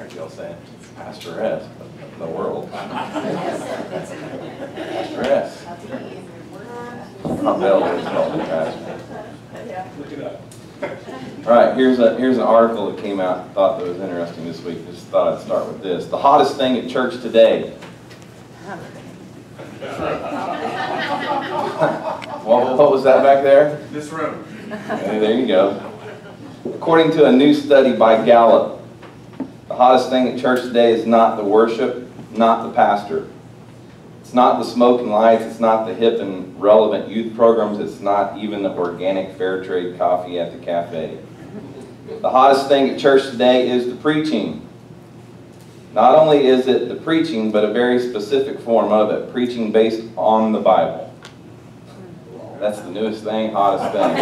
heard y'all saying Pastoress, but in the world. Pastoress. Bell is called the pastor. Look it up. All right, here's an article that came out. I thought that was interesting this week. Just thought I'd start with this. The hottest thing at church today. What was that back there? This room. Okay, there you go. According to a new study by Gallup, the hottest thing at church today is not the worship, not the pastor. It's not the smoking lights, it's not the hip and relevant youth programs, it's not even the organic fair trade coffee at the cafe. The hottest thing at church today is the preaching. Not only is it the preaching, but a very specific form of it, preaching based on the Bible. That's the newest thing, hottest thing.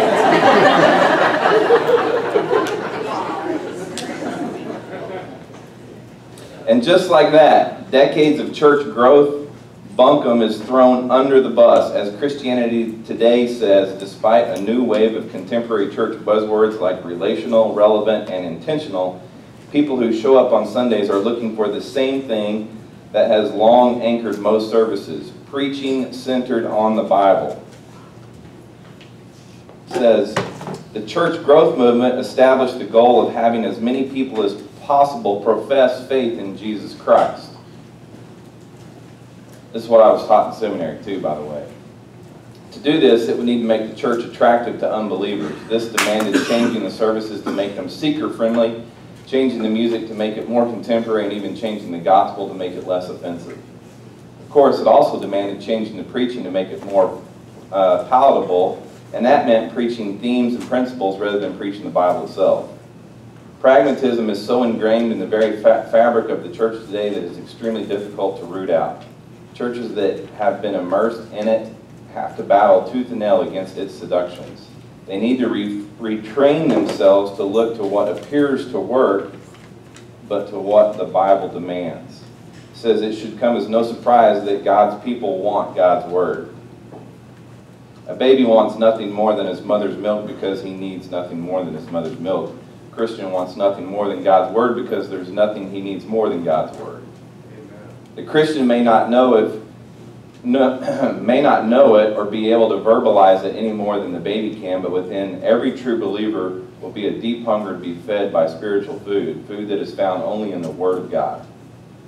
And just like that, decades of church growth, bunkum is thrown under the bus, as Christianity Today says, despite a new wave of contemporary church buzzwords like relational, relevant, and intentional, people who show up on Sundays are looking for the same thing that has long anchored most services, preaching centered on the Bible. It says, the church growth movement established the goal of having as many people as possible profess faith in Jesus Christ. This is what I was taught in seminary too, by the way. To do this, it would need to make the church attractive to unbelievers. This demanded changing the services to make them seeker-friendly, changing the music to make it more contemporary, and even changing the gospel to make it less offensive. Of course, it also demanded changing the preaching to make it more palatable, and that meant preaching themes and principles rather than preaching the Bible itself. Pragmatism is so ingrained in the very fabric of the church today that it's extremely difficult to root out. Churches that have been immersed in it have to battle tooth and nail against its seductions. They need to retrain themselves to look to what appears to work, but to what the Bible demands. It says it should come as no surprise that God's people want God's Word. A baby wants nothing more than his mother's milk because he needs nothing more than his mother's milk. A Christian wants nothing more than God's Word because there's nothing he needs more than God's Word. The Christian may not know it or be able to verbalize it any more than the baby can, but within every true believer will be a deep hunger to be fed by spiritual food, food that is found only in the Word of God.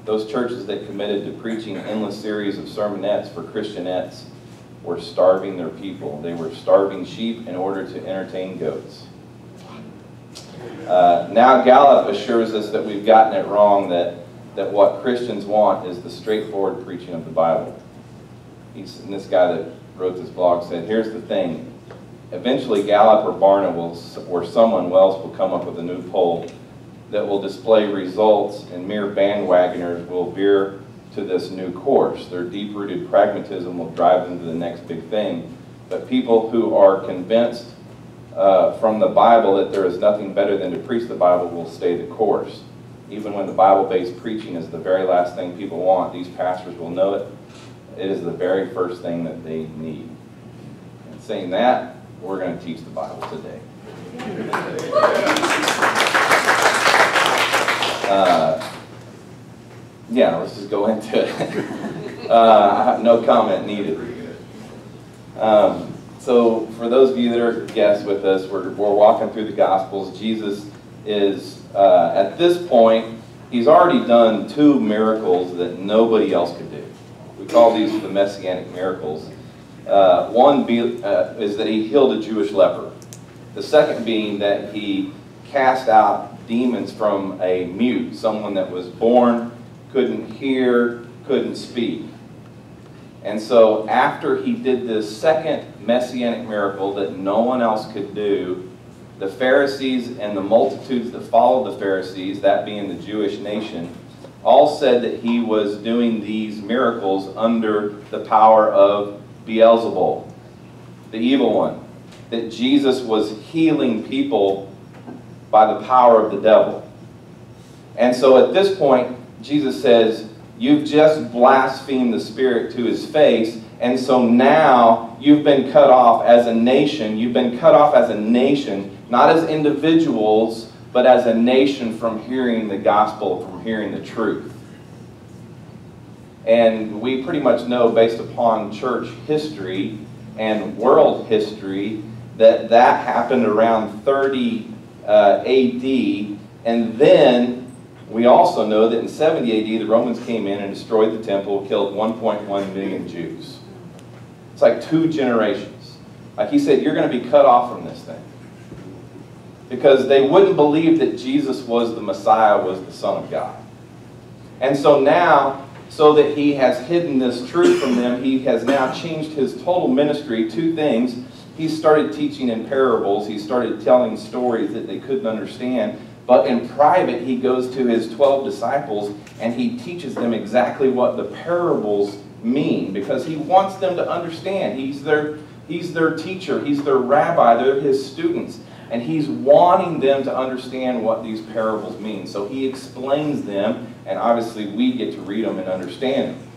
Those churches that committed to preaching endless series of sermonettes for Christianettes were starving their people. They were starving sheep in order to entertain goats. Now Gallup assures us that we've gotten it wrong, that what Christians want is the straightforward preaching of the Bible. And this guy that wrote this blog said, here's the thing. Eventually Gallup or Barna or someone else will come up with a new poll that will display results, and mere bandwagoners will veer to this new course. Their deep-rooted pragmatism will drive them to the next big thing. But people who are convinced from the Bible that there is nothing better than to preach the Bible will stay the course. Even when the Bible-based preaching is the very last thing people want, these pastors will know it. It is the very first thing that they need. And saying that, we're going to teach the Bible today. Yeah, let's just go into it. No comment needed. So for those of you that are guests with us, we're walking through the Gospels. Jesus is, at this point, he's already done 2 miracles that nobody else could do. We call these the Messianic miracles. One is that he healed a Jewish leper. The second being that he cast out demons from a mute, someone that was born, couldn't hear, couldn't speak. And so after he did this second Messianic miracle that no one else could do, the Pharisees and the multitudes that followed the Pharisees, that being the Jewish nation, all said that he was doing these miracles under the power of Beelzebul, the evil one, that Jesus was healing people by the power of the devil. And so at this point, Jesus says, you've just blasphemed the Spirit to his face, and so now you've been cut off as a nation. You've been cut off as a nation, not as individuals, but as a nation from hearing the gospel, from hearing the truth. And we pretty much know, based upon church history and world history, that that happened around 30 AD, and then we also know that in 70 AD the Romans came in and destroyed the temple, killed 1.1 million Jews. It's like 2 generations. Like he said, you're going to be cut off from this thing. Because they wouldn't believe that Jesus was the Messiah, was the Son of God. And so now, so that he has hidden this truth from them, he has now changed his total ministry. 2 things. He started teaching in parables. He started telling stories that they couldn't understand. But in private, he goes to his 12 disciples and he teaches them exactly what the parables mean, because he wants them to understand. He's their teacher. He's their rabbi. They're his students. And he's wanting them to understand what these parables mean. So he explains them, and obviously we get to read them and understand them.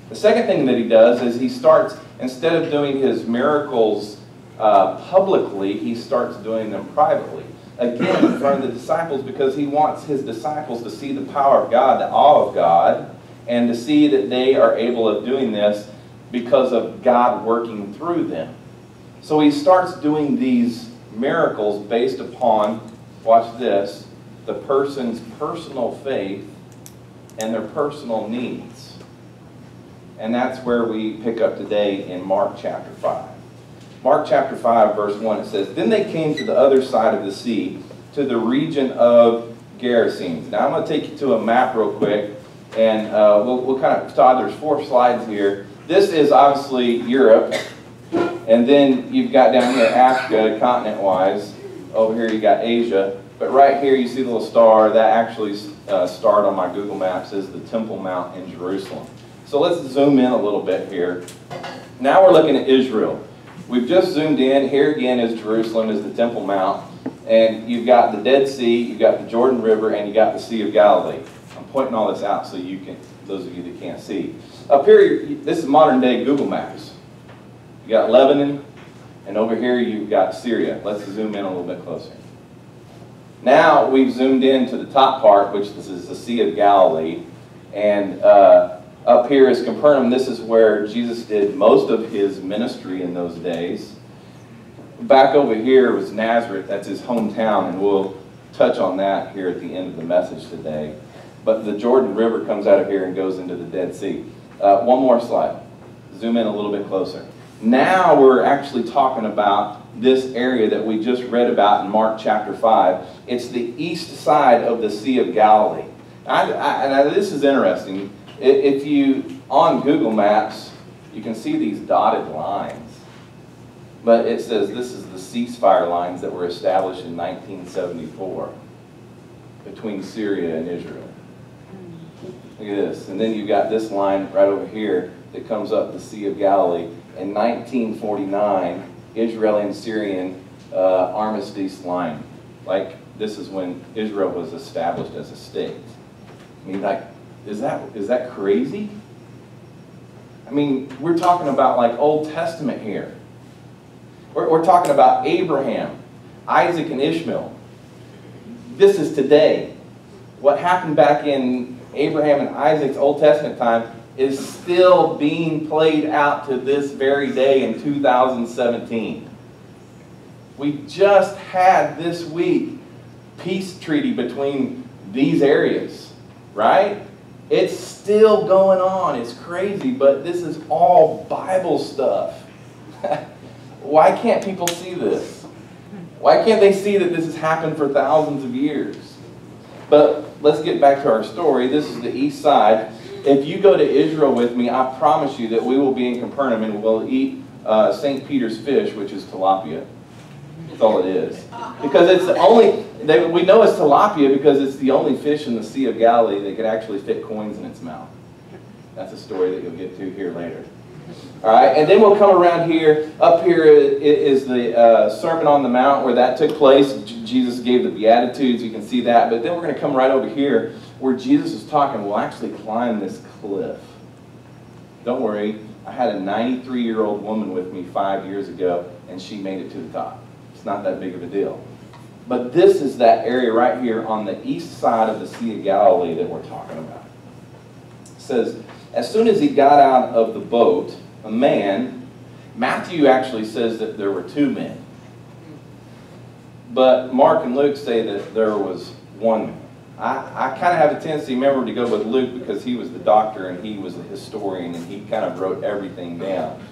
The second thing that he does is he starts, instead of doing his miracles publicly, he starts doing them privately. Again, in front of the disciples, because he wants his disciples to see the power of God, the awe of God, and to see that they are able of doing this because of God working through them. So he starts doing these miracles based upon, watch this, the person's personal faith and their personal needs. And that's where we pick up today in Mark chapter 5. Mark chapter 5, verse 1, it says, "Then they came to the other side of the sea, to the region of Gerasenes." Now I'm going to take you to a map real quick, and we'll kind of, Todd, there's 4 slides here. This is obviously Europe, and then you've got down here Africa, continent-wise. Over here you got Asia, but right here you see the little star. That actually starred on my Google Maps as the Temple Mount in Jerusalem. So let's zoom in a little bit here. Now we're looking at Israel. We've just zoomed in. Here again is Jerusalem, is the Temple Mount. And you've got the Dead Sea, you've got the Jordan River, and you've got the Sea of Galilee. I'm pointing all this out so you can, those of you that can't see. Up here, this is modern day Google Maps. You got Lebanon, and over here you've got Syria. Let's zoom in a little bit closer. Now we've zoomed in to the top part, which this is the Sea of Galilee. And up here is Capernaum. This is where Jesus did most of his ministry in those days. Back over here was Nazareth. That's his hometown, and we'll touch on that here at the end of the message today. But the Jordan River comes out of here and goes into the Dead Sea. One more slide. Zoom in a little bit closer. Now we're actually talking about this area that we just read about in Mark chapter 5. It's the east side of the Sea of Galilee. And this is interesting. If you, on Google Maps, you can see these dotted lines. But it says this is the ceasefire lines that were established in 1974 between Syria and Israel. Look at this. And then you've got this line right over here that comes up the Sea of Galilee. In 1949, Israeli and Syrian armistice line. Like, this is when Israel was established as a state. I mean, like, is that crazy? I mean, we're talking about like Old Testament here. We're talking about Abraham, Isaac, and Ishmael. This is today. What happened back in Abraham and Isaac's Old Testament time is still being played out to this very day in 2017. We just had this week peace treaty between these areas, right? It's still going on. It's crazy, but this is all Bible stuff. Why can't people see this? Why can't they see that this has happened for thousands of years? But let's get back to our story. This is the east side. If you go to Israel with me, I promise you that we will be in Capernaum and we'll eat St. Peter's fish, which is tilapia. That's all it is. Because it's the only, we know it's tilapia because it's the only fish in the Sea of Galilee that could actually fit coins in its mouth. That's a story that you'll get to here later. All right, and then we'll come around here. Up here is the Sermon on the Mount where that took place. Jesus gave the Beatitudes. You can see that. But then we're going to come right over here where Jesus is talking. We'll actually climb this cliff. Don't worry. I had a 93-year-old woman with me 5 years ago, and she made it to the top. It's not that big of a deal. But this is that area right here on the east side of the Sea of Galilee that we're talking about. It says, as soon as he got out of the boat, a man, Matthew actually says that there were two men. But Mark and Luke say that there was one man. I kind of have a tendency, remember, to go with Luke because he was the doctor and he was the historian and he kind of wrote everything down.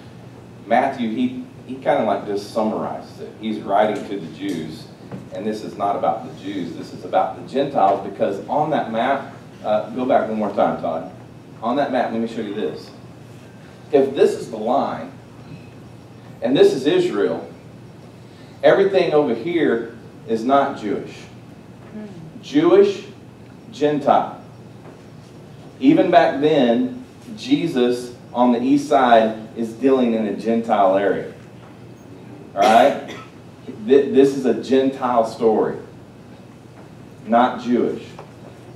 Matthew, he kind of like just summarizes it. He's writing to the Jews, and this is not about the Jews. This is about the Gentiles, because on that map, go back one more time, Todd. On that map, let me show you this. If this is the line, and this is Israel, everything over here is not Jewish. Jewish, Gentile. Even back then, Jesus on the east side is dealing in a Gentile area. All right? This is a Gentile story, not Jewish.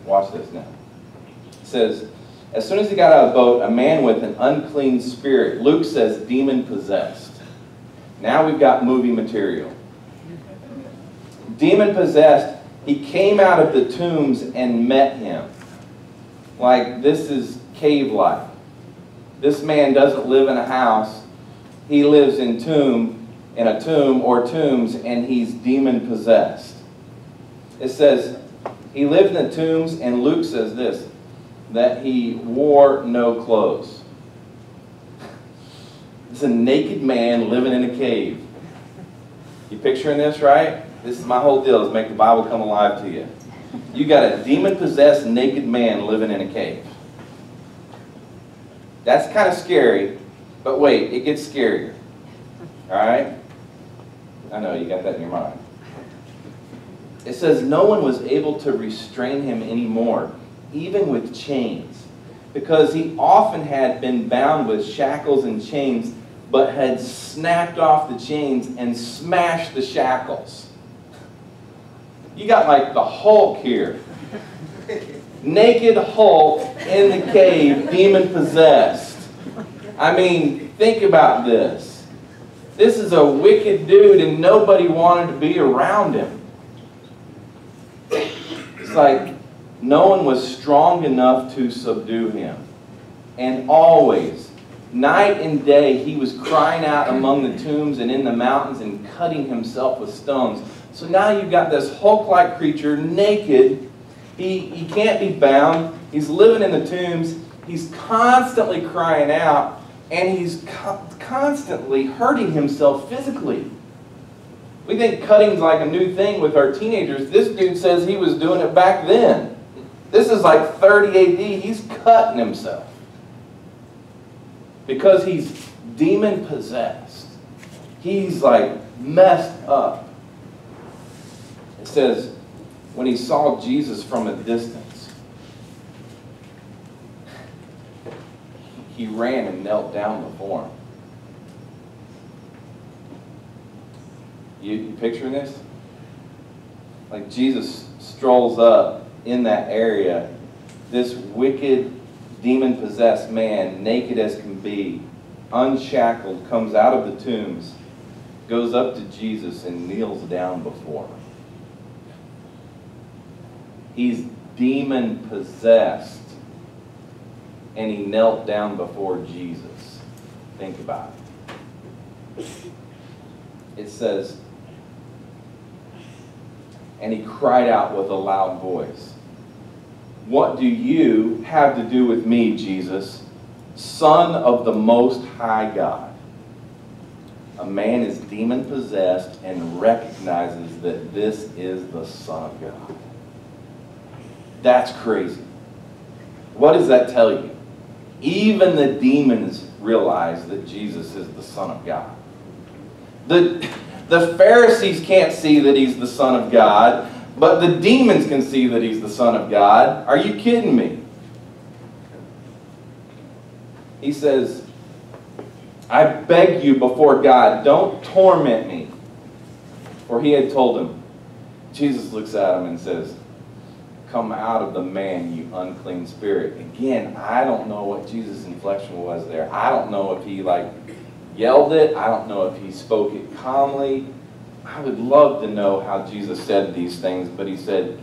Watch this now. It says, as soon as he got out of the boat, a man with an unclean spirit, Luke says demon-possessed. Now we've got movie material. Demon-possessed, he came out of the tombs and met him. Like, this is cave-like. This man doesn't live in a house. He lives in a tomb or tombs, and he's demon-possessed. It says, he lived in the tombs, and Luke says this, that he wore no clothes. It's a naked man living in a cave. You picturing this, right? This is my whole deal, is make the Bible come alive to you. You got a demon-possessed naked man living in a cave. That's kind of scary, but wait, it gets scarier. All right? I know, you got that in your mind. It says, no one was able to restrain him anymore, even with chains, because he often had been bound with shackles and chains, but had snapped off the chains and smashed the shackles. You got like the Hulk here. Naked Hulk in the cave, demon-possessed. I mean, think about this. This is a wicked dude and nobody wanted to be around him. It's like no one was strong enough to subdue him. And always, night and day, he was crying out among the tombs and in the mountains and cutting himself with stones. So now you've got this Hulk-like creature, naked. He can't be bound. He's living in the tombs. He's constantly crying out, and he's constantly hurting himself physically. We think cutting's like a new thing with our teenagers. This dude says he was doing it back then. This is like 30 AD. He's cutting himself because he's demon-possessed. He's like messed up. It says, when he saw Jesus from a distance, he ran and knelt down before him. You picturing this? Like Jesus strolls up in that area, this wicked, demon-possessed man, naked as can be, unshackled, comes out of the tombs, goes up to Jesus and kneels down before him. He's demon-possessed, and he knelt down before Jesus. Think about it. It says, and he cried out with a loud voice, "What do you have to do with me, Jesus, Son of the Most High God?" A man is demon-possessed and recognizes that this is the Son of God. That's crazy. What does that tell you? Even the demons realize that Jesus is the Son of God. The Pharisees can't see that he's the Son of God, but the demons can see that he's the Son of God. Are you kidding me? He says, "I beg you before God, don't torment me." For he had told him. Jesus looks at him and says, "Come out of the man, you unclean spirit." Again, I don't know what Jesus' inflection was there. I don't know if he like yelled it. I don't know if he spoke it calmly. I would love to know how Jesus said these things, but he said,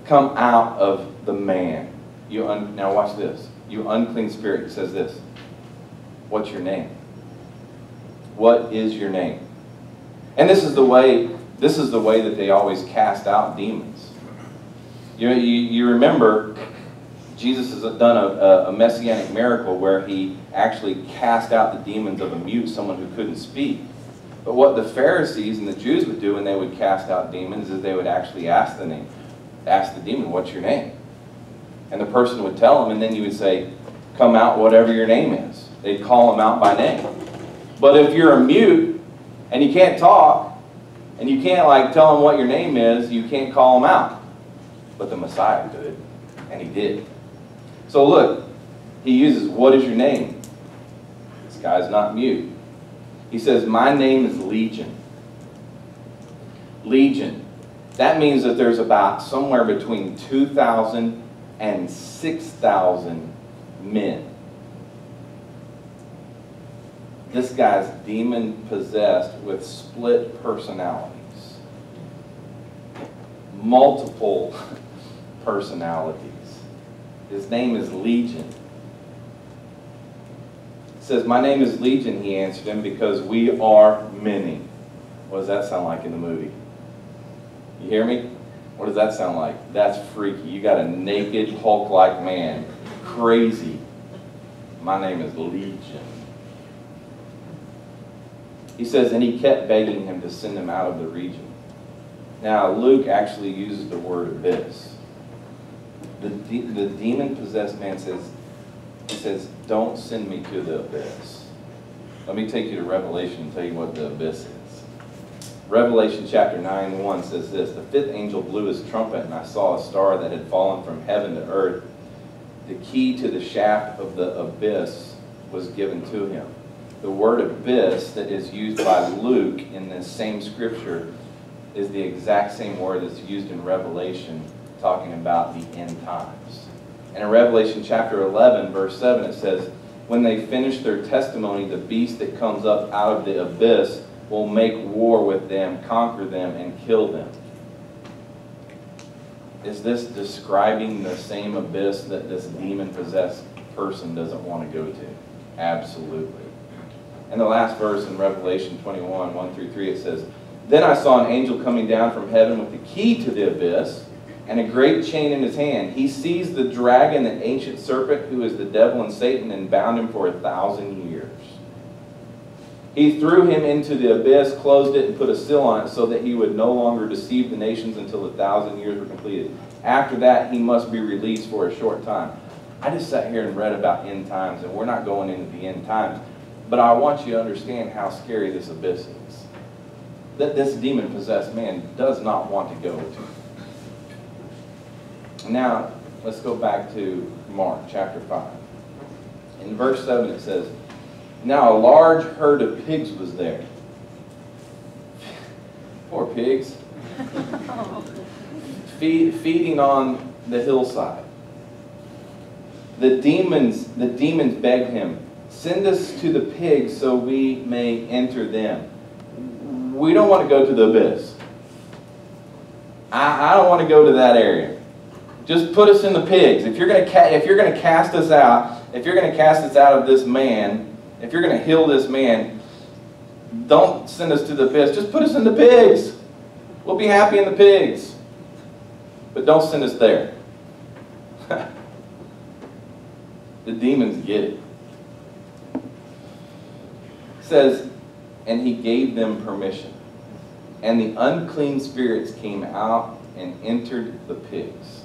come out of the man. Now watch this. You unclean spirit. He says this. What's your name? What is your name? And this is the way that they always cast out demons. You remember Jesus has done a messianic miracle where he actually cast out the demons of a mute, someone who couldn't speak. But what the Pharisees and the Jews would do when they would cast out demons is they would actually ask the demon, what's your name? And the person would tell them, and then you would say, come out whatever your name is. They'd call them out by name. But if you're a mute and you can't talk, and you can't like tell them what your name is, you can't call them out. But the Messiah could, and he did. So look, he uses, what is your name? This guy's not mute. He says, my name is Legion. Legion. That means that there's about somewhere between 2,000 and 6,000 men. This guy's demon-possessed with split personalities. Multiple personalities. His name is Legion. It says, my name is Legion, he answered him, because we are many. What does that sound like in the movie? You hear me? What does that sound like? That's freaky. You got a naked, Hulk-like man. Crazy. My name is Legion. He says, and he kept begging him to send him out of the region. Now, Luke actually uses the word abyss. The demon-possessed man says, don't send me to the abyss. Let me take you to Revelation and tell you what the abyss is. Revelation chapter 9:1 says this, the fifth angel blew his trumpet, and I saw a star that had fallen from heaven to earth. The key to the shaft of the abyss was given to him. The word abyss that is used by Luke in this same scripture is the exact same word that's used in Revelation talking about the end times. And in Revelation chapter 11, verse 7, it says, when they finish their testimony, the beast that comes up out of the abyss will make war with them, conquer them, and kill them. Is this describing the same abyss that this demon-possessed person doesn't want to go to? Absolutely. And the last verse in Revelation 21, 1-3, it says, then I saw an angel coming down from heaven with the key to the abyss and a great chain in his hand. He seized the dragon, the ancient serpent, who is the devil and Satan, and bound him for 1,000 years. He threw him into the abyss, closed it, and put a seal on it so that he would no longer deceive the nations until the 1,000 years were completed. After that, he must be released for a short time. I just sat here and read about end times, and we're not going into the end times. But I want you to understand how scary this abyss is. That this demon-possessed man does not want to go to. Now, let's go back to Mark chapter 5. In verse 7 it says, now a large herd of pigs was there. Poor pigs. Feeding on the hillside. The demons begged him, send us to the pigs so we may enter them. We don't want to go to the abyss. I don't want to go to that area. Just put us in the pigs. If you're going to cast us out, if you're going to cast us out of this man, if you're going to heal this man, don't send us to the abyss. Just put us in the pigs. We'll be happy in the pigs. But don't send us there. The demons get it. It says, and he gave them permission. And the unclean spirits came out and entered the pigs.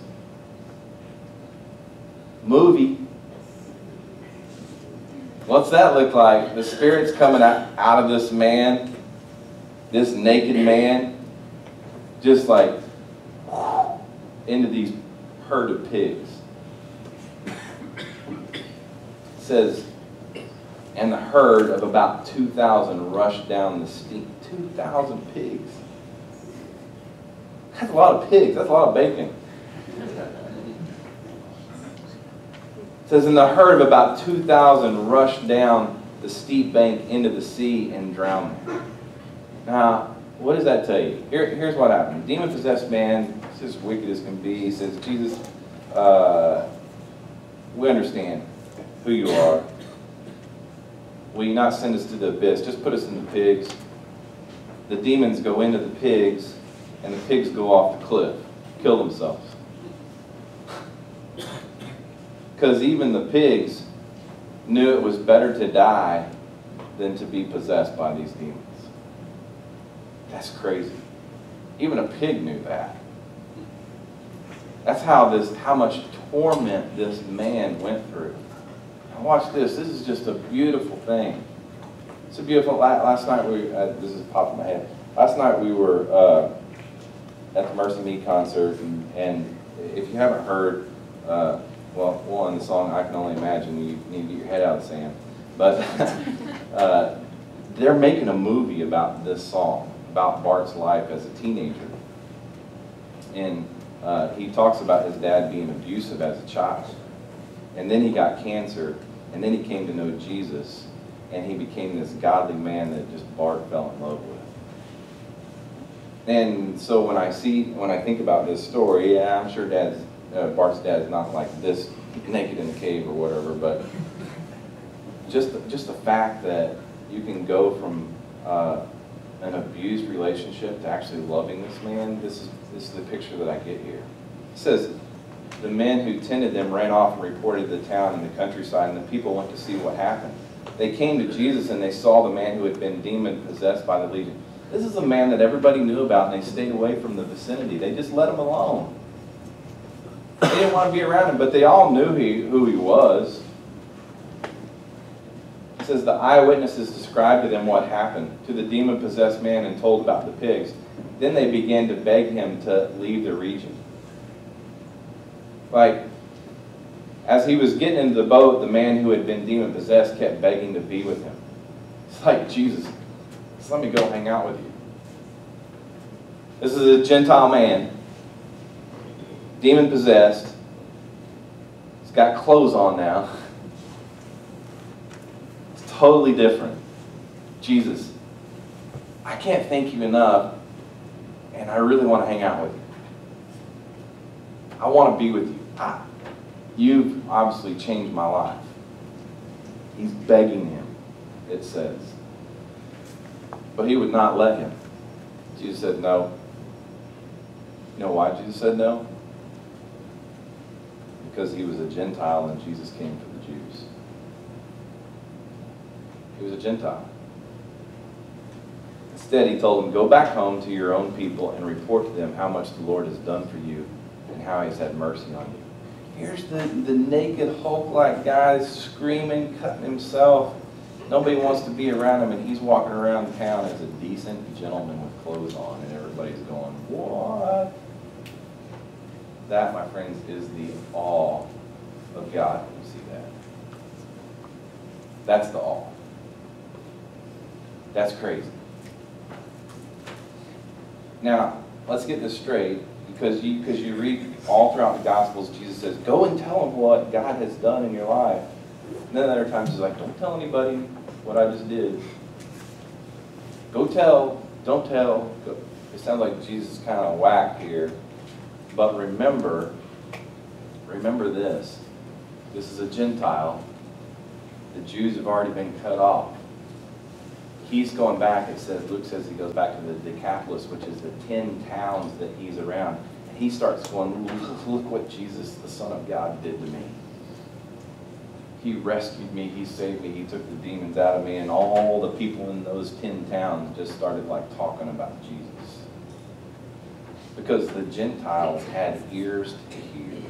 Movie. What's that look like? The spirit's coming out of this man, this naked man, just like into these herd of pigs. It says, and the herd of about 2,000 rushed down the steep. 2,000 pigs. That's a lot of pigs. That's a lot of bacon. It says, and the herd of about 2,000 rushed down the steep bank into the sea and drowned. Now, what does that tell you? Here's what happened. Demon-possessed man, he's as wicked as can be. He says, Jesus, we understand who you are. Will you not send us to the abyss? Just put us in the pigs. The demons go into the pigs, and the pigs go off the cliff, kill themselves. Because even the pigs knew it was better to die than to be possessed by these demons. That's crazy. Even a pig knew that. That's how much torment this man went through. Now watch this. This is just a beautiful thing. It's a beautiful. Last night this is popping in my head. Last night we were at the Mercy Me concert, and if you haven't heard, well, one, the song "I Can Only Imagine," you need to get your head out of the sand. But they're making a movie about this song, about Bart's life as a teenager. And he talks about his dad being abusive as a child. And then he got cancer, and then he came to know Jesus, and he became this godly man that just Bart fell in love with. And so when I think about this story, yeah, I'm sure Bart's dad's not like this, naked in the cave or whatever, but just the fact that you can go from an abused relationship to actually loving this man, this is the picture that I get here. It says, the men who tended them ran off and reported to the town and the countryside, and the people went to see what happened. They came to Jesus, and they saw the man who had been demon-possessed by the legion. This is a man that everybody knew about, and they stayed away from the vicinity. They just let him alone. They didn't want to be around him, but they all knew who he was. It says the eyewitnesses described to them what happened to the demon-possessed man and told about the pigs. Then they began to beg him to leave the region. Like, as he was getting into the boat, the man who had been demon-possessed kept begging to be with him. It's like, Jesus, just let me go hang out with you. This is a Gentile man, demon-possessed. He's got clothes on now. It's totally different. Jesus, I can't thank you enough, and I really want to hang out with you. I want to be with you. You've obviously changed my life. He's begging him, it says. But he would not let him. Jesus said no. You know why Jesus said no? Because he was a Gentile and Jesus came for the Jews. He was a Gentile. Instead, he told them, go back home to your own people and report to them how much the Lord has done for you and how he's had mercy on you. Here's the naked Hulk-like guy screaming, cutting himself. Nobody wants to be around him, and he's walking around town as a decent gentleman with clothes on, and everybody's going, what? That, my friends, is the awe of God when you see that. That's the awe. That's crazy. Now, let's get this straight. Because you read all throughout the Gospels, Jesus says, go and tell them what God has done in your life. And then other times he's like, don't tell anybody what I just did. Go tell, don't tell. Go. It sounds like Jesus is kind of whacked here. But remember this. This is a Gentile. The Jews have already been cut off. He's going back, it says, Luke says he goes back to the Decapolis, which is the 10 towns that he's around. And he starts going, look what Jesus, the Son of God, did to me. He rescued me, he saved me, he took the demons out of me, and all the people in those 10 towns just started like talking about Jesus. Because the Gentiles had ears to hear.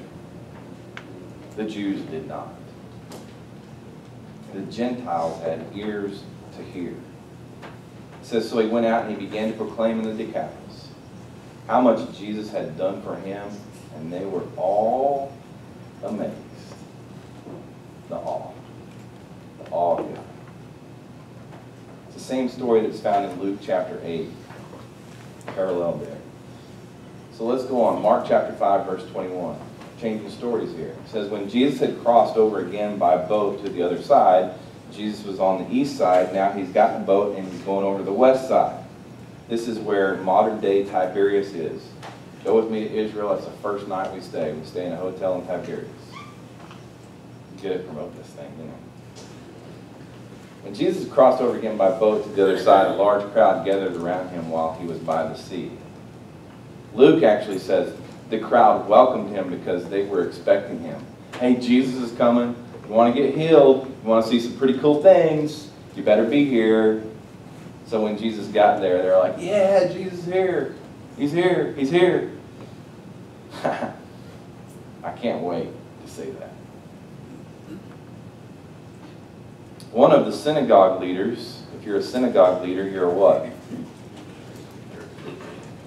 The Jews did not. The Gentiles had ears to hear. It says, so he went out and he began to proclaim in the Decapolis how much Jesus had done for him, and they were all amazed. The awe of God. It's the same story that's found in Luke chapter 8, parallel there. So let's go on. Mark chapter 5, verse 21. Changing stories here. It says, when Jesus had crossed over again by boat to the other side, Jesus was on the east side. Now he's got in a boat and he's going over to the west side. This is where modern day Tiberias is. Go with me to Israel. That's the first night we stay. We stay in a hotel in Tiberias. Good to promote this thing, you know. When Jesus crossed over again by boat to the other side, a large crowd gathered around him while he was by the sea. Luke actually says the crowd welcomed him because they were expecting him. Hey, Jesus is coming. You want to get healed. You want to see some pretty cool things. You better be here. So when Jesus got there, they're like, yeah, Jesus is here. He's here. He's here. I can't wait to say that. One of the synagogue leaders, if you're a synagogue leader, you're a what?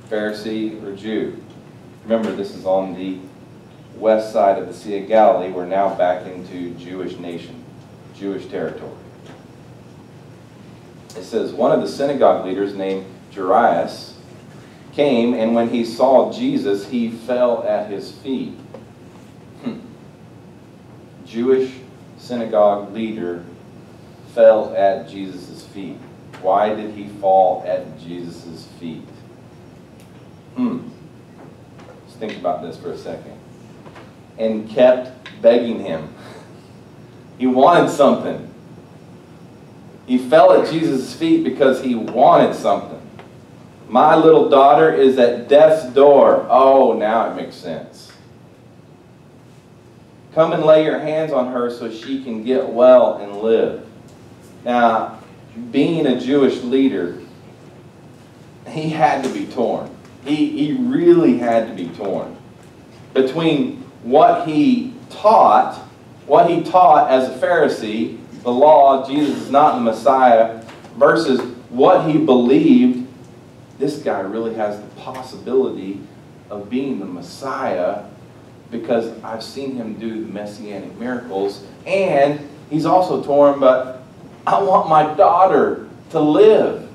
Pharisee or Jew. Remember, this is on the west side of the Sea of Galilee. We're now back into Jewish nation, Jewish territory. It says, one of the synagogue leaders named Jairus came, and when he saw Jesus, he fell at his feet. Jewish synagogue leader fell at Jesus' feet. Why did he fall at Jesus' feet? Let's think about this for a second. And kept begging him. He wanted something. He fell at Jesus' feet because he wanted something. My little daughter is at death's door. Oh, now it makes sense. Come and lay your hands on her so she can get well and live. Now, being a Jewish leader, he had to be torn. He really had to be torn. Between what he taught as a Pharisee, the law, Jesus is not the Messiah, versus what he believed, this guy really has the possibility of being the Messiah because I've seen him do the messianic miracles. And he's also torn, but I want my daughter to live.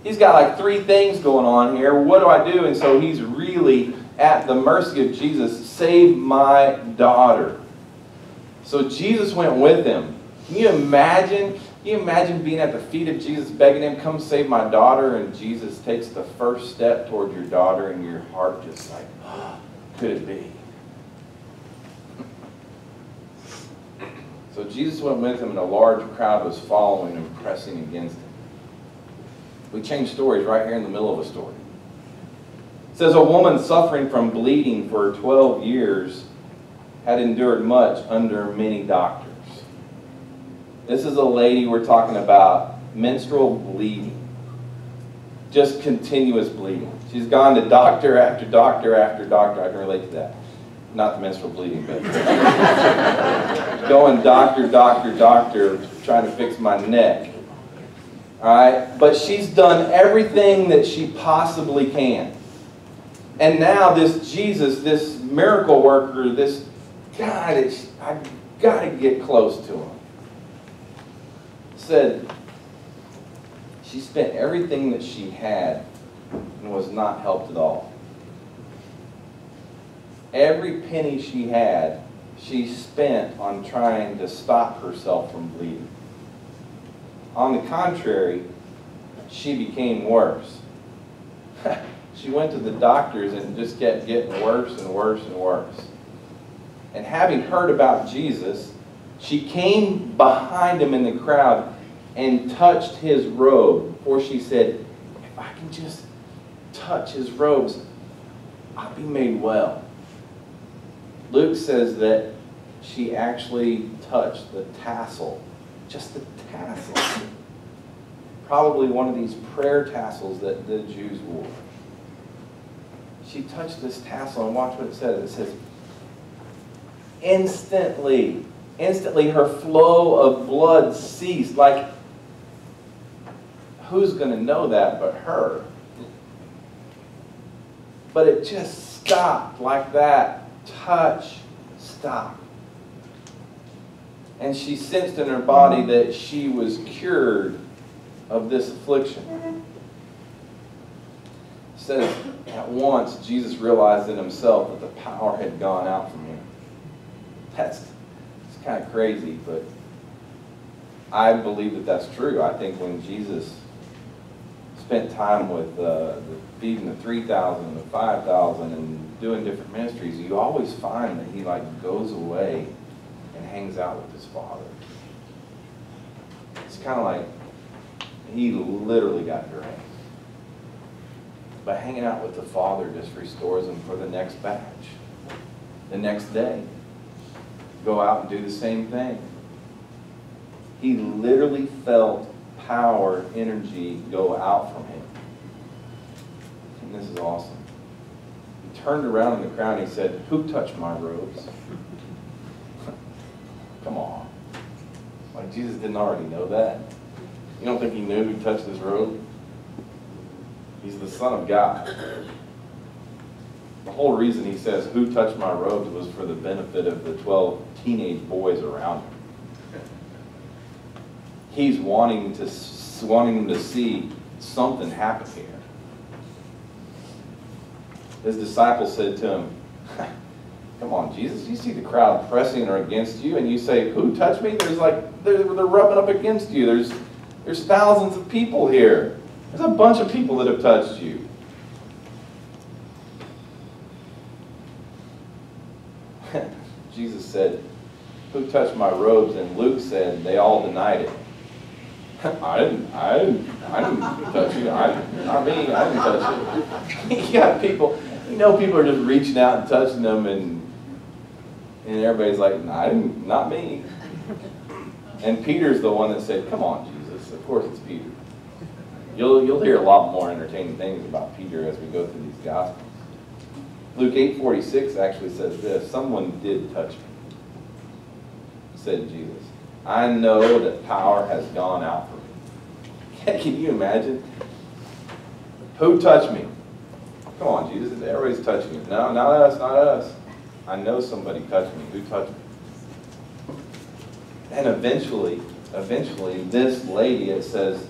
He's got like 3 things going on here. What do I do? And so he's really at the mercy of Jesus. Save my daughter. So Jesus went with him. Can you imagine? Can you imagine being at the feet of Jesus, begging him, come save my daughter, and Jesus takes the first step toward your daughter, and your heart just like, oh, could it be? So Jesus went with him, and a large crowd was following and pressing against him. We change stories right here in the middle of a story. It says, a woman suffering from bleeding for 12 years had endured much under many doctors. This is a lady we're talking about menstrual bleeding. Just continuous bleeding. She's gone to doctor after doctor after doctor. I can relate to that. Not the menstrual bleeding, but going doctor, trying to fix my neck. All right? But she's done everything that she possibly can. And now this Jesus, this miracle worker, this guy, I've got to get close to him. Said she spent everything that she had and was not helped at all. Every penny she had, she spent on trying to stop herself from bleeding. On the contrary, she became worse. She went to the doctors and just kept getting worse and worse and worse. And having heard about Jesus, she came behind him in the crowd and touched his robe. For she said, if I can just touch his robes, I'll be made well. Luke says that she actually touched the tassel. Just the tassel. Probably one of these prayer tassels that the Jews wore. She touched this tassel, and watch what it says. It says, instantly her flow of blood ceased. Like, who's going to know that but her? But it just stopped like that. Touch stopped. And she sensed in her body that she was cured of this affliction. It says, at once Jesus realized in himself that the power had gone out from him. It's kind of crazy, but I believe that that's true. I think when Jesus spent time with feeding the 3,000 and the 5,000 and doing different ministries, you always find that he like goes away and hangs out with his Father. It's kind of like he literally got drained. But hanging out with the Father just restores him for the next batch. The next day, go out and do the same thing. He literally felt power, energy go out from him. And this is awesome. He turned around in the crowd and he said, "Who touched my robes?" Come on. Like Jesus didn't already know that? You don't think he knew who touched his robe? He's the Son of God. The whole reason he says, "Who touched my robes?" was for the benefit of the 12 teenage boys around him. He's wanting them to see something happen here. His disciples said to him, "Come on, Jesus, you see the crowd pressing against you, and you say, 'Who touched me?' They're rubbing up against you. There's thousands of people here. There's a bunch of people that have touched you." Jesus said, "Who touched my robes?" And Luke said they all denied it. I didn't touch you. Not me. I didn't touch it. You got people, people are just reaching out and touching them, and everybody's like, not me. And Peter's the one that said, "Come on, Jesus." Of course it's Peter. You'll hear a lot more entertaining things about Peter as we go through these Gospels. Luke 8:46 actually says this: "Someone did touch me," said Jesus. "I know that power has gone out from me." Can you imagine? Who touched me? Come on, Jesus. Everybody's touching you. No, not us, not us. I know somebody touched me. Who touched me? And eventually, this lady, it says,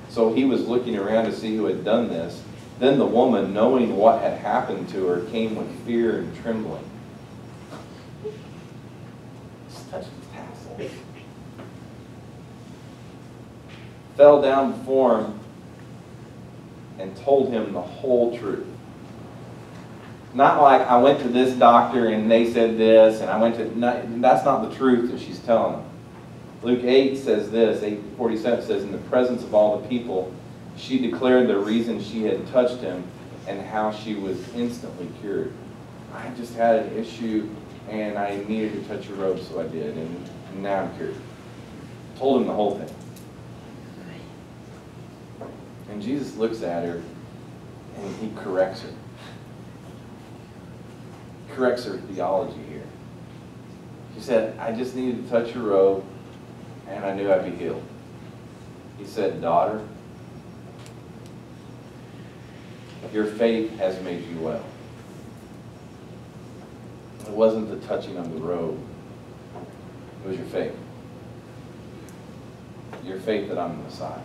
so he was looking around to see who had done this. Then the woman, knowing what had happened to her, came with fear and trembling. Just touched his tassel. Fell down before him and told him the whole truth. Not like, "I went to this doctor and they said this, and I went to..." No, that's not the truth that she's telling him. Luke 8 says this, 8:47 says, "In the presence of all the people, she declared the reason she had touched him and how she was instantly cured." "I just had an issue and I needed to touch your robe, so I did, and now I'm cured." Told him the whole thing. And Jesus looks at her and he corrects her. Corrects her theology here. She said, "I just needed to touch your robe and I knew I'd be healed." He said, "Daughter, your faith has made you well." It wasn't the touching of the robe. It was your faith. Your faith that I'm the Messiah.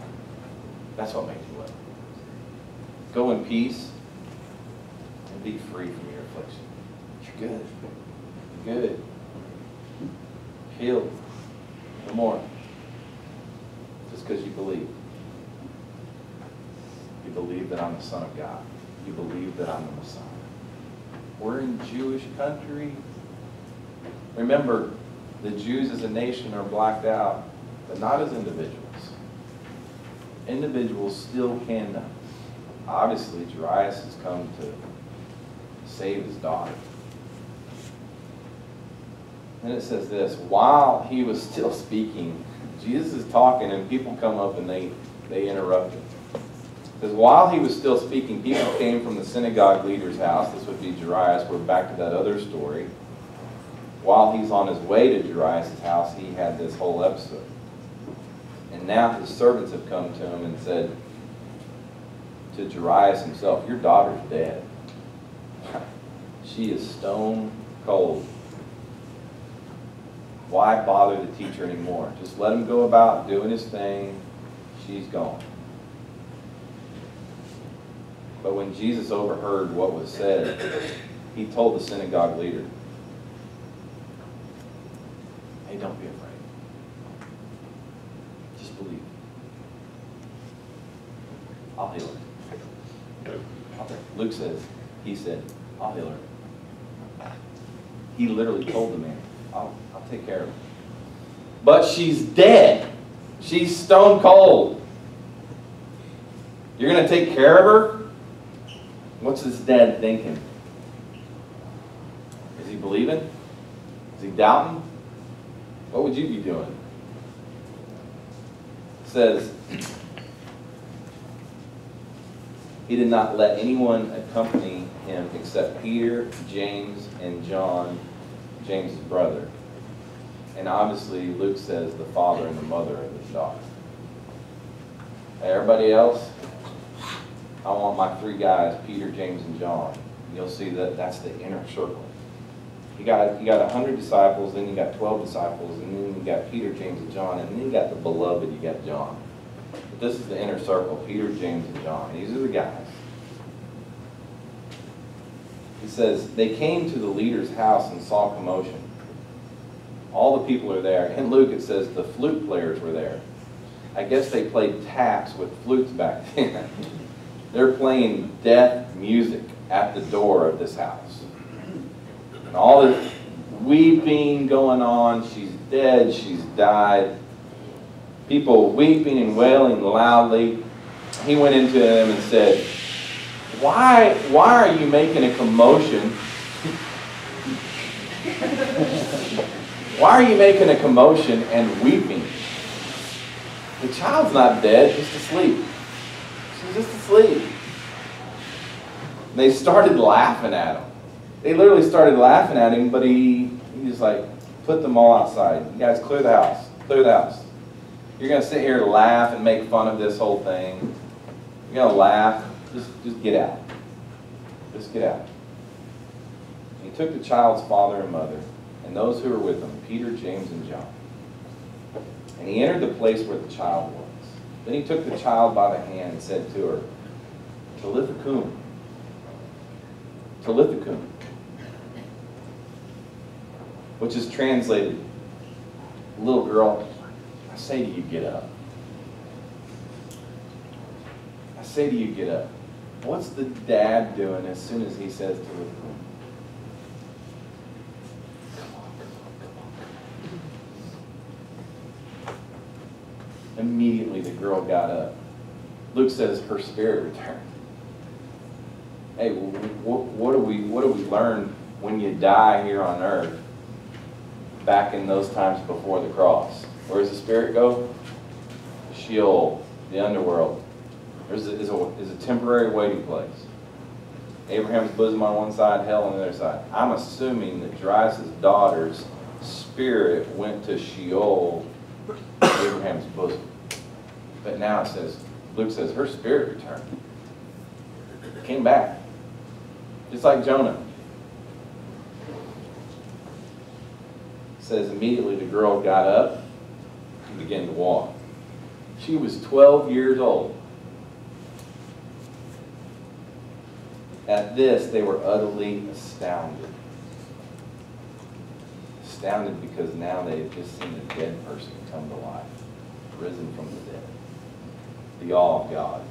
That's what makes you well. Go in peace and be free from your affliction. You're good. You're good. Healed. No more. Just because you believe. You believe that I'm the Son of God. You believe that I'm the Messiah. We're in Jewish country. Remember, the Jews as a nation are blacked out, but not as individuals. Individuals still can know. Obviously, Jairus has come to save his daughter. And it says this: while he was still speaking, Jesus is talking and people come up and they interrupt him. Because while he was still speaking, people came from the synagogue leader's house. This would be Jairus. We're back to that other story. While he's on his way to Jairus' house, he had this whole episode. And now his servants have come to him and said to Jairus himself, "Your daughter's dead. She is stone cold. Why bother the teacher anymore? Just let him go about doing his thing. She's gone." But when Jesus overheard what was said, he told the synagogue leader, "Hey, don't be afraid. Just believe." I'll heal her. Luke says, he said, I'll heal her. He literally told the man, I'll take care of her. But she's dead. She's stone cold. You're going to take care of her? What's this dad thinking? Is he believing? Is he doubting? What would you be doing? It says, he did not let anyone accompany him except Peter, James, and John, James' brother. And obviously, Luke says the father and the mother of his daughter. Hey, everybody else, I want my three guys, Peter, James, and John. You'll see that that's the inner circle. You got 100 disciples, then you got 12 disciples, and then you got Peter, James, and John, and then you got the beloved, you got John. But this is the inner circle, Peter, James, and John. These are the guys. He says, they came to the leader's house and saw commotion. All the people are there. In Luke it says the flute players were there. I guess they played taps with flutes back then. They're playing death music at the door of this house. And all this weeping going on. She's dead. She's died. People weeping and wailing loudly. He went into them and said, Why are you making a commotion? Why are you making a commotion and weeping? The child's not dead, just asleep. She's just asleep. And they started laughing at him. They literally started laughing at him, but he just like put them all outside. You guys clear the house. Clear the house. You're going to sit here and laugh and make fun of this whole thing. You're going to laugh. Just get out. Just get out. He took the child's father and mother and those who were with him, Peter, James, and John. And he entered the place where the child was. Then he took the child by the hand and said to her, Talitha kum. Talitha kum. Which is translated, little girl, I say to you, get up. I say to you, get up. What's the dad doing as soon as he says Talitha kum? Immediately the girl got up. Luke says her spirit returned. Hey, what do we learn when you die here on earth back in those times before the cross? Where does the spirit go? Sheol, the underworld. Is a temporary waiting place. Abraham's bosom on one side, hell on the other side. I'm assuming that Darius' daughter's spirit went to Sheol, Abraham's bosom. But now it says, Luke says, her spirit returned. Came back. Just like Jonah. It says immediately the girl got up and began to walk. She was 12 years old. At this, they were utterly astounded. Astounded because now they had just seen a dead person come to life, risen from the dead. The awe of God.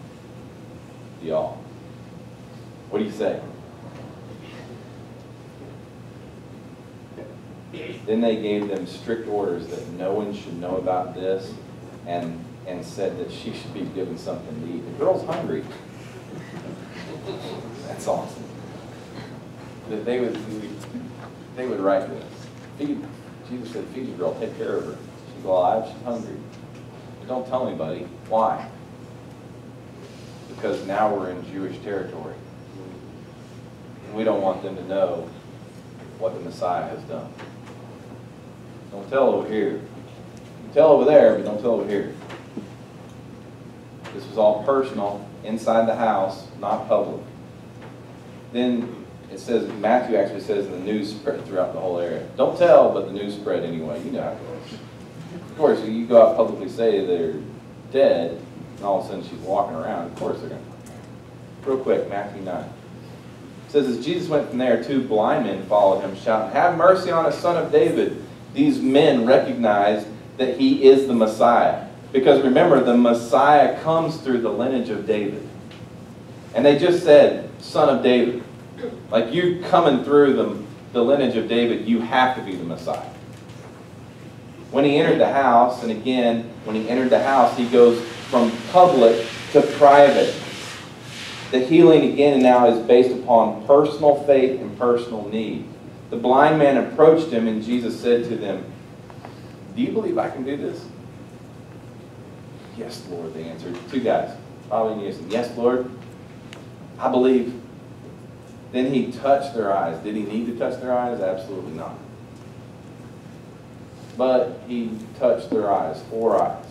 The awe. What do you say? Then they gave them strict orders that no one should know about this, and said that she should be given something to eat. The girl's hungry. That's awesome. That they would write this. Jesus said, feed the girl, take care of her. She's alive, she's hungry. But don't tell anybody. Why? Because now we're in Jewish territory. And we don't want them to know what the Messiah has done. Don't tell over here. You can tell over there, but don't tell over here. This was all personal, inside the house, not public. Then it says, Matthew actually says the news spread throughout the whole area. Don't tell, but the news spread anyway. You know how it goes. Of course, if you go out publicly say they're dead, and all of a sudden she's walking around, of course they're going to. Real quick, Matthew 9. It says, as Jesus went from there, 2 blind men followed him, shouting, have mercy on us, son of David. These men recognized that he is the Messiah. Because remember, the Messiah comes through the lineage of David. And they just said, Son of David. Like, you coming through the lineage of David, you have to be the Messiah. When he entered the house, and again, when he entered the house, he goes from public to private. The healing again now is based upon personal faith and personal need. The blind man approached him, and Jesus said to them, do you believe I can do this? Yes, Lord, they answered. Two guys following Jesus. Yes, Lord, I believe. Then he touched their eyes. Did he need to touch their eyes? Absolutely not. But he touched their eyes, 4 eyes,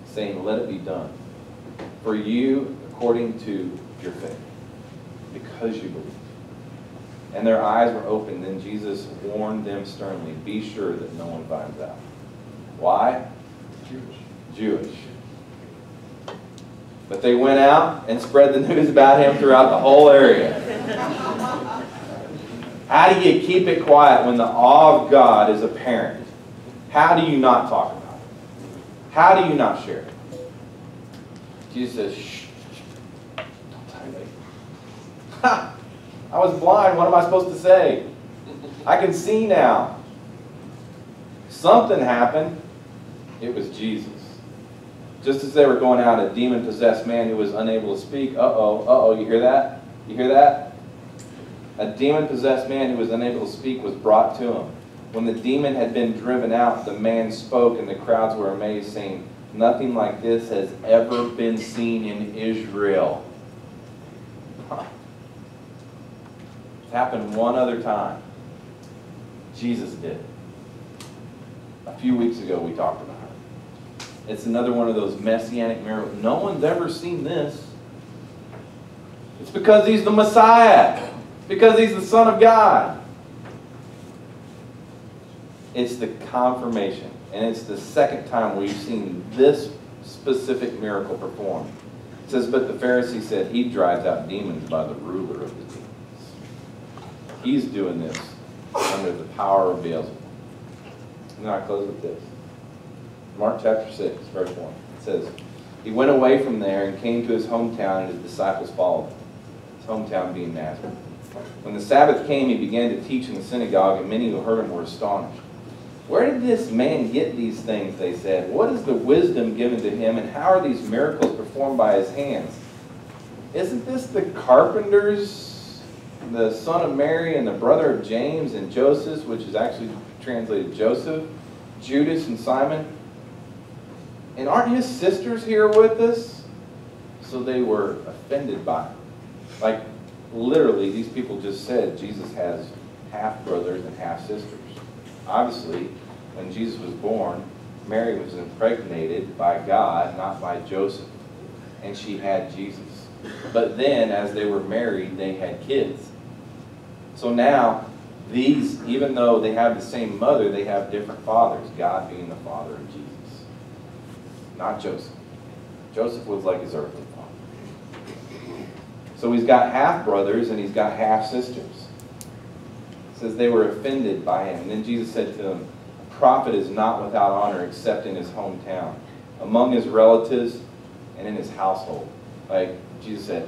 saying, let it be done for you according to your faith, because you believe. And their eyes were opened. Then Jesus warned them sternly, be sure that no one finds out. Why? Jewish. But they went out and spread the news about him throughout the whole area. How do you keep it quiet when the awe of God is apparent? How do you not talk about it? How do you not share it? Jesus says, shh, don't tell anybody. Ha! I was blind. What am I supposed to say? I can see now. Something happened. It was Jesus. Just as they were going out, a demon-possessed man who was unable to speak. You hear that? You hear that? A demon-possessed man who was unable to speak was brought to him. When the demon had been driven out, the man spoke, and the crowds were amazed, saying, nothing like this has ever been seen in Israel. It's happened one other time. Jesus did. A few weeks ago we talked about it. It's another one of those messianic miracles. No one's ever seen this. It's because he's the Messiah. It's because he's the Son of God. It's the confirmation. And it's the second time we've seen this specific miracle performed. It says, but the Pharisee said he drives out demons by the ruler of the demons. He's doing this under the power of Beelzebub. And then I close with this. Mark chapter 6, verse 1. It says, he went away from there and came to his hometown, and his disciples followed him. His hometown being Nazareth. When the Sabbath came, he began to teach in the synagogue, and many who heard him were astonished. Where did this man get these things, they said? What is the wisdom given to him, and how are these miracles performed by his hands? Isn't this the carpenter's, the son of Mary, and the brother of James and Joseph, which is actually translated Joseph, Judas, and Simon? And aren't his sisters here with us? So they were offended by it. Like, literally, these people just said Jesus has half-brothers and half-sisters. Obviously, when Jesus was born, Mary was impregnated by God, not by Joseph. And she had Jesus. But then, as they were married, they had kids. So now, these, even though they have the same mother, they have different fathers. God being the father of Jesus. Not Joseph. Joseph was like his earthly father. So he's got half-brothers and he's got half-sisters. It says they were offended by him. And then Jesus said to them, a prophet is not without honor except in his hometown, among his relatives, and in his household. Like Jesus said,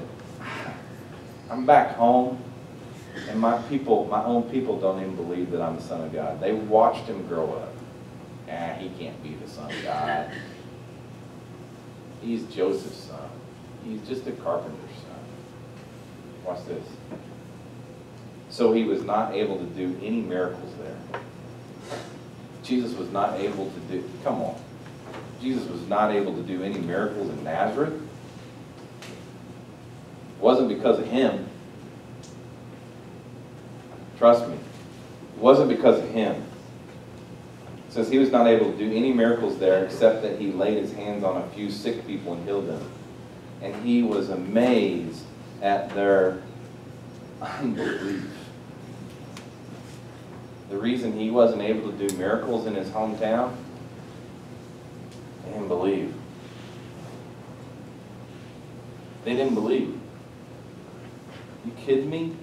I'm back home, and my own people don't even believe that I'm the Son of God. They watched him grow up. He can't be the Son of God. He's Joseph's son. He's just a carpenter's son. Watch this. So he was not able to do any miracles there. Jesus was not able to do, come on. Jesus was not able to do any miracles in Nazareth. It wasn't because of him. Trust me. It wasn't because of him. It says he was not able to do any miracles there except that he laid his hands on a few sick people and healed them. And he was amazed at their unbelief. The reason he wasn't able to do miracles in his hometown, they didn't believe. They didn't believe. You kidding me?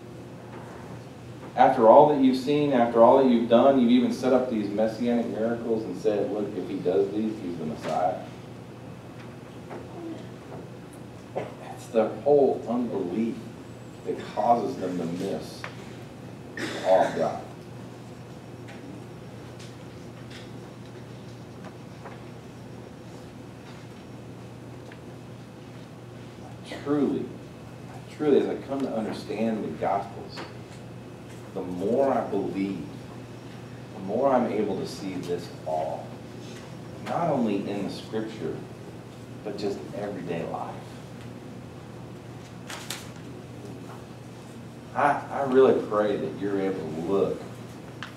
After all that you've seen, after all that you've done, you've even set up these messianic miracles and said, look, if he does these, he's the Messiah. their whole unbelief that causes them to miss the awe of God. Truly, as I come to understand the Gospels, the more I believe, the more I'm able to see this awe, not only in the Scripture, but just everyday life. I really pray that you're able to look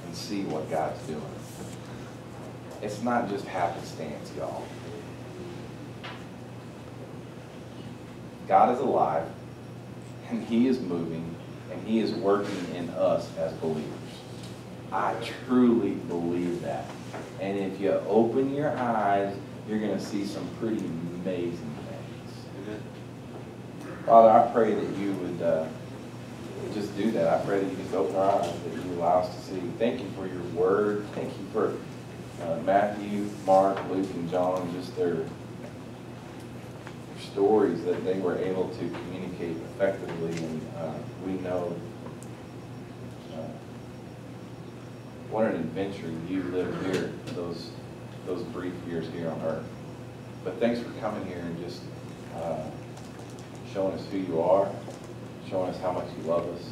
and see what God's doing. It's not just happenstance, y'all. God is alive, and He is moving, and He is working in us as believers. I truly believe that. And if you open your eyes, you're going to see some pretty amazing things. Father, I pray that you would just do that. I pray that you just open our eyes, that you allow us to see. Thank you for your word. Thank you for Matthew, Mark, Luke, and John, just their stories that they were able to communicate effectively. And we know what an adventure you lived here, those brief years here on earth. But thanks for coming here and just showing us who you are, showing us how much you love us.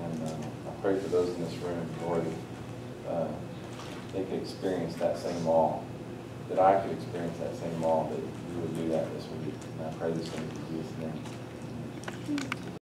And I pray for those in this room, Lord, they could experience that same awe, that I could experience that same awe, that you would do that this week. And I pray this in Jesus' name.